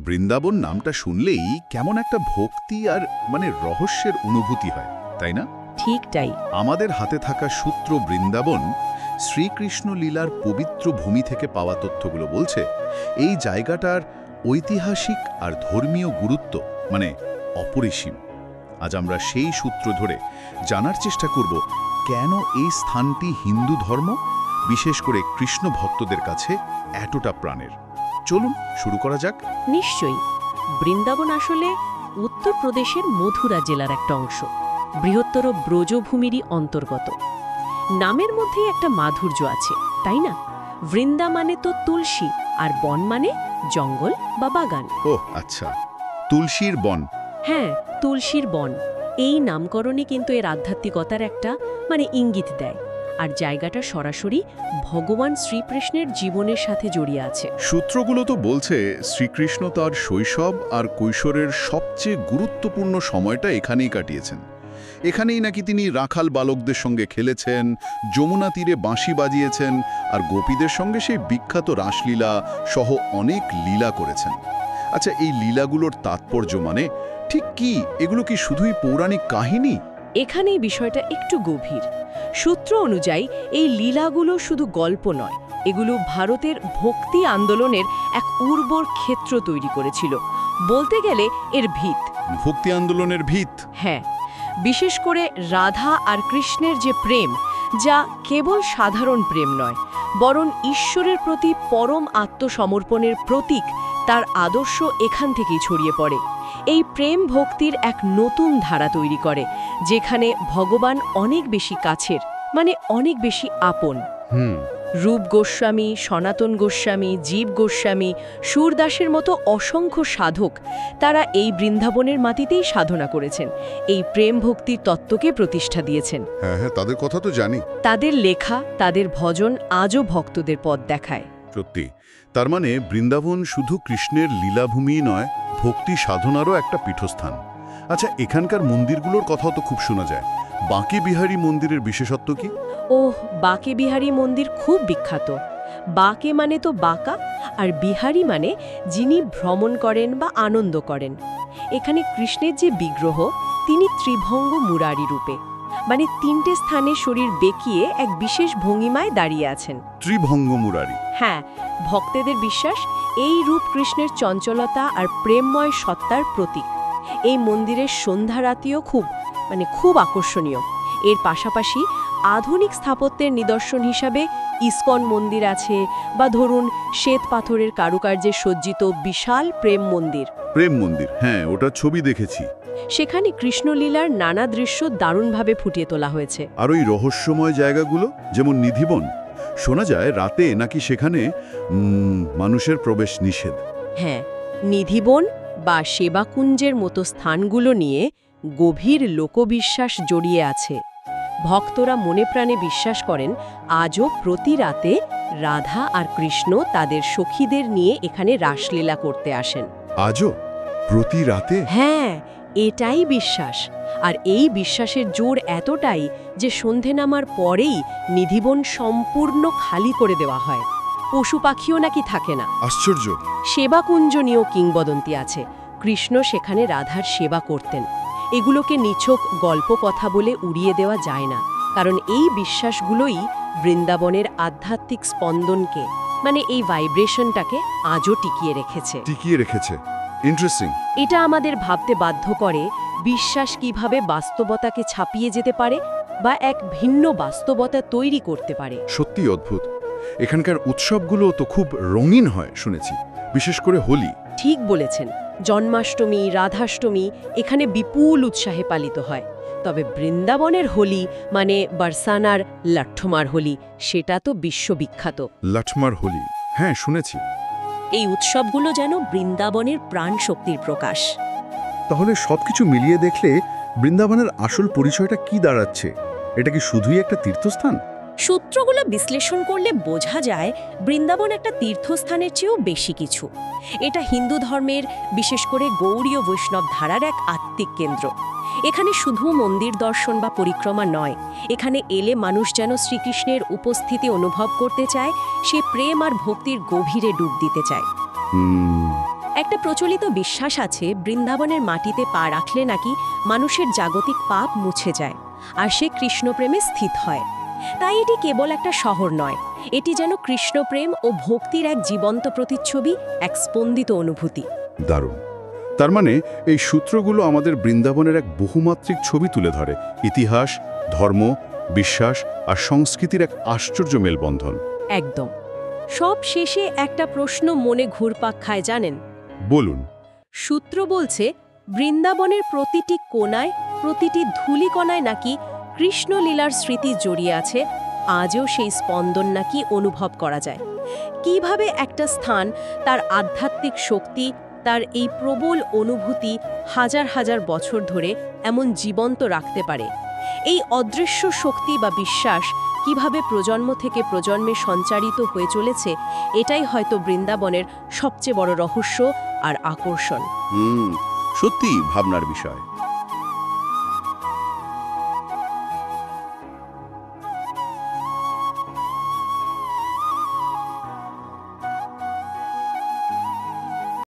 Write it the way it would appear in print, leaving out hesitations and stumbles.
বৃন্দাবন নামটা শুনলেই কেমন একটা ভক্তি আর রহস্যের অনুভূতি হয়, তাই না? ঠিক তাই। আমাদের হাতে থাকা সূত্র বৃন্দাবন শ্রীকৃষ্ণ লীলার পবিত্র ভূমি থেকে পাওয়া তথ্যগুলো বলছে এই জায়গাটার ঐতিহাসিক আর ধর্মীয় গুরুত্ব অপরিসীম। আজ আমরা সেই সূত্র ধরে জানার চেষ্টা করব কেন এই স্থানটি হিন্দু ধর্ম, বিশেষ করে কৃষ্ণ ভক্তদের কাছে এতটা প্রাণের। চলুন শুরু করা যাক। নিশ্চয়ই। বৃন্দাবন আসলে উত্তরপ্রদেশের মথুরা জেলার একটা অংশ, বৃহত্তর ব্রজভূমিরই অন্তর্গত। নামের মধ্যেই একটা মাধুর্য আছে, তাই না? বৃন্দা মানে তো তুলসী, আর বন মানে জঙ্গল বা বাগান। ও আচ্ছা, তুলসীর বন। হ্যাঁ, তুলসীর বন। এই নামকরণে কিন্তু এর আধ্যাত্মিকতার একটা ইঙ্গিত দেয়। আর জায়গাটা সরাসরি ভগবান শ্রীকৃষ্ণের জীবনের সাথে জড়িয়ে আছে। সূত্রগুলো তো বলছে শ্রীকৃষ্ণ তার শৈশব আর কৈশোরের সবচেয়ে গুরুত্বপূর্ণ সময়টা এখানেই কাটিয়েছেন। এখানেই নাকি তিনি রাখাল বালকদের সঙ্গে খেলেছেন, যমুনা তীরে বাঁশি বাজিয়েছেন, আর গোপীদের সঙ্গে সেই বিখ্যাত রাসলীলা সহ অনেক লীলা করেছেন। আচ্ছা, এই লীলাগুলোর তাৎপর্য ঠিক কি? এগুলো কি শুধুই পৌরাণিক কাহিনী? এখানেই বিষয়টা একটু গভীর। সূত্র অনুযায়ী এই লীলাগুলো শুধু গল্প নয়, এগুলো ভারতের ভক্তি আন্দোলনের এক উর্বর ক্ষেত্র তৈরি করেছিল। বলতে গেলে এর ভিত। ভক্তি আন্দোলনের ভিত? হ্যাঁ, বিশেষ করে রাধা আর কৃষ্ণের যে প্রেম, যা কেবল সাধারণ প্রেম নয়, বরং ঈশ্বরের প্রতি পরম আত্মসমর্পণের প্রতীক, তার আদর্শ এখান থেকেই ছড়িয়ে পড়ে। এই প্রেম ভক্তির এক নতুন ধারা তৈরি করে, যেখানে ভগবান অনেক বেশি কাছের, অনেক বেশি আপন। রূপ গোস্বামী, সনাতন গোস্বামী, জীব গোস্বামী, সুরদাসের মতো অসংখ্য সাধক, তারা এই বৃন্দাবনের মাটিতেই সাধনা করেছেন, এই প্রেম ভক্তির তত্ত্বকে প্রতিষ্ঠা দিয়েছেন। হ্যাঁ, তাদের কথা তো জানি। তাদের লেখা, তাদের ভজন আজও ভক্তদের পথ দেখায়। সত্যি, তার বৃন্দাবন শুধু কৃষ্ণের লীলাভূমি নয়, ভক্তি সাধনারও একটা পীঠস্থান। আচ্ছা, এখানকার মন্দিরগুলোর কথাও তো খুব শোনা যায়। বাঁকে বিহারী মন্দিরের বিশেষত্ব কি? ওহ, বাঁকে বিহারী মন্দির খুব বিখ্যাত। বাঁকে মানে তো বাঁকা, আর বিহারী মানে যিনি ভ্রমণ করেন বা আনন্দ করেন। এখানে কৃষ্ণের যে বিগ্রহ, তিনি ত্রিভঙ্গ মুরারি রূপে, তিনটে স্থানে শরীর বেঁকিয়ে এক বিশেষ ভঙ্গিমায় দাঁড়িয়ে আছেন। ত্রিভঙ্গ মুরারি? হ্যাঁ, ভক্তদের বিশ্বাস এই রূপ কৃষ্ণের চঞ্চলতা আর প্রেমময় সত্তার প্রতীক। এই মন্দিরের সন্ধ্যারাতিও খুব আকর্ষণীয়। এর পাশাপাশি আধুনিক স্থাপত্যের নিদর্শন হিসাবে ইস্কন মন্দির আছে, বা ধরুন শ্বেত পাথরের কারুকার্যে সজ্জিত বিশাল প্রেম মন্দির। প্রেম মন্দির, হ্যাঁ, ওটা ছবি দেখেছি। সেখানে কৃষ্ণলীলার নানা দৃশ্য দারুণভাবে ফুটিয়ে তোলা হয়েছে। আর ওই রহস্যময় জায়গাগুলো, যেমন নিধিবন, শোনা যায় রাতে নাকি সেখানে মানুষের প্রবেশ নিষেধ। হ্যাঁ, নিধিবন বা সেবাকুঞ্জের মতো স্থানগুলো নিয়ে গভীর লোকবিশ্বাস জড়িয়ে আছে। ভক্তরা মনে প্রাণে বিশ্বাস করেন আজও প্রতি রাতে রাধা আর কৃষ্ণ তাদের সখীদের নিয়ে এখানে রাসলীলা করতে আসেন। আজও প্রতি রাতে? হ্যাঁ, এটাই বিশ্বাস। আর এই বিশ্বাসের জোর এতটাই যে সন্ধে নামার পরেই নিধিবন সম্পূর্ণ খালি করে দেওয়া হয়। পশু পাখিও নাকি থাকে না। আশ্চর্য। সেবাকুঞ্জ নিয়েও কিংবদন্তি আছে। কৃষ্ণ সেখানে রাধার সেবা করতেন। এগুলোকে নিছক গল্প কথা বলে উড়িয়ে দেওয়া যায় না, কারণ এই বিশ্বাসগুলোই বৃন্দাবনের আধ্যাত্মিক স্পন্দনকে, এই ভাইব্রেশনটাকে আজও টিকিয়ে রেখেছে। ইন্টারেস্টিং। এটা আমাদের ভাবতে বাধ্য করে বিশ্বাস কিভাবে বাস্তবতাকে ছাপিয়ে যেতে পারে বা এক ভিন্ন বাস্তবতা তৈরি করতে পারে। সত্যি অদ্ভুত। এখানকার উৎসবগুলো তো খুব রঙিন হয় শুনেছি, বিশেষ করে হোলি। ঠিক বলেছেন। জন্মাষ্টমী, রাধাষ্টমী এখানে বিপুল উৎসাহে পালিত হয়। তবে বৃন্দাবনের হোলি বারসানার লাঠ্ঠমার হোলি, সেটা তো বিশ্ববিখ্যাত। লাঠমার হোলি, হ্যাঁ শুনেছি। এই উৎসবগুলো যেন বৃন্দাবনের প্রাণ শক্তির প্রকাশ। তাহলে সবকিছু মিলিয়ে দেখলে বৃন্দাবনের আসল পরিচয়টা কি দাঁড়াচ্ছে? এটা কি শুধুই একটা তীর্থস্থান? সূত্রগুলো বিশ্লেষণ করলে বোঝা যায় বৃন্দাবন একটা তীর্থস্থানের চেয়েও বেশি কিছু। এটা হিন্দু ধর্মের, বিশেষ করে গৌড়ীয় বৈষ্ণব ধারার এক আত্মিক কেন্দ্র। এখানে শুধু মন্দির দর্শন বা পরিক্রমা নয়, এখানে এলে মানুষ যেন শ্রীকৃষ্ণের উপস্থিতি অনুভব করতে চায়, সে প্রেম আর ভক্তির গভীরে ডুব দিতে চায়। একটা প্রচলিত বিশ্বাস আছে বৃন্দাবনের মাটিতে পা রাখলে নাকি মানুষের জাগতিক পাপ মুছে যায় আর সে কৃষ্ণপ্রেমে স্থিত হয়। তাই এটি কেবল একটা শহর নয়, এটি যেন কৃষ্ণপ্রেম ও ভক্তির এক জীবন্ত প্রতিচ্ছবি, এক স্পন্দিত অনুভূতি। দারুণ। তার মানে এই সূত্রগুলো আমাদের বৃন্দাবনের এক বহুমাত্রিক ছবি তুলে ধরে, ইতিহাস, ধর্ম, বিশ্বাস আর সংস্কৃতির এক আশ্চর্য মেলবন্ধন। একদম। সব শেষে একটা প্রশ্ন মনে ঘুরপাক খায় জানেন? বলুন। সূত্র বলছে বৃন্দাবনের প্রতিটি কোণায়, প্রতিটি ধূলিকণায় নাকি কৃষ্ণলীলার স্মৃতি জড়িয়ে আছে, আজও সেই স্পন্দন নাকি অনুভব করা যায়। কিভাবে একটা স্থান তার আধ্যাত্মিক শক্তি, তার এই প্রবল অনুভূতি হাজার হাজার বছর ধরে এমন জীবন্ত রাখতে পারে। এই অদৃশ্য শক্তি বা বিশ্বাস কিভাবে প্রজন্ম থেকে প্রজন্মে সঞ্চারিত হয়ে চলেছে, এটাই হয়তো বৃন্দাবনের সবচেয়ে বড় রহস্য আর আকর্ষণ। সত্যি ভাবনার বিষয়।